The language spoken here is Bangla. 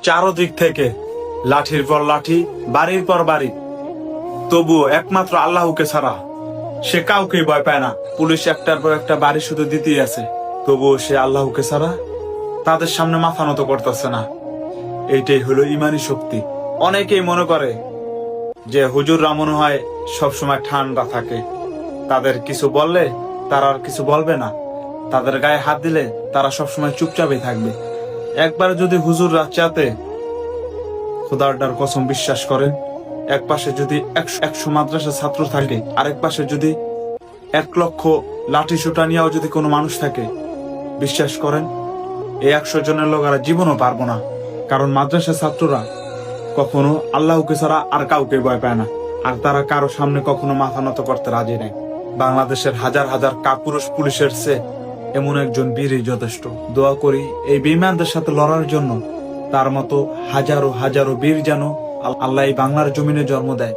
চারদিক থেকে লাঠির পর লাঠি, বাড়ির পর বাড়ি, তবুও একমাত্র আল্লাহকে ছাড়া সে কাউকেই ভয় পায় না। পুলিশ একটার পর একটা বাড়ি শুধু দিতেই আছে, তবুও সে আল্লাহকে ছাড়া তাদের সামনে মাথা নত করতেছে না। এইটাই হলো ইমানি শক্তি। অনেকেই মনে করে যে হুজুররা মনে হয় সবসময় ঠান্ডা থাকে, তাদের কিছু বললে তারা আর কিছু বলবে না, তাদের গায়ে হাত দিলে তারা সবসময় চুপচাপই থাকবে। একবার যদি হুজুররা চাতে খোদার কসম বিশ্বাস করেন, এক পাশে যদি 100 মাদ্রাসা ছাত্র থাকে, আরেক পাশে যদি 1 লক্ষ লাঠি সোটা নিয়েও যদি কোনো মানুষ থাকে, বিশ্বাস করেন এই 100 জনের লোকেরা জীবনও পারবো না। কারণ মাদ্রাসা ছাত্ররা কখনো আল্লাহকে ছাড়া আর কাউকে ভয় পায় না, আর তারা কারো সামনে কখনো মাথা নত করতে রাজি নেই। বাংলাদেশের হাজার হাজার কাপুরুষ পুলিশের চেয়ে এমন একজন বীরই যথেষ্ট। দোয়া করি এই বেঈমানদের সাথে লড়ার জন্য তার মতো হাজারো হাজারো বীর যেন আল্লাহ এই বাংলার জমিনে জন্ম দেয়।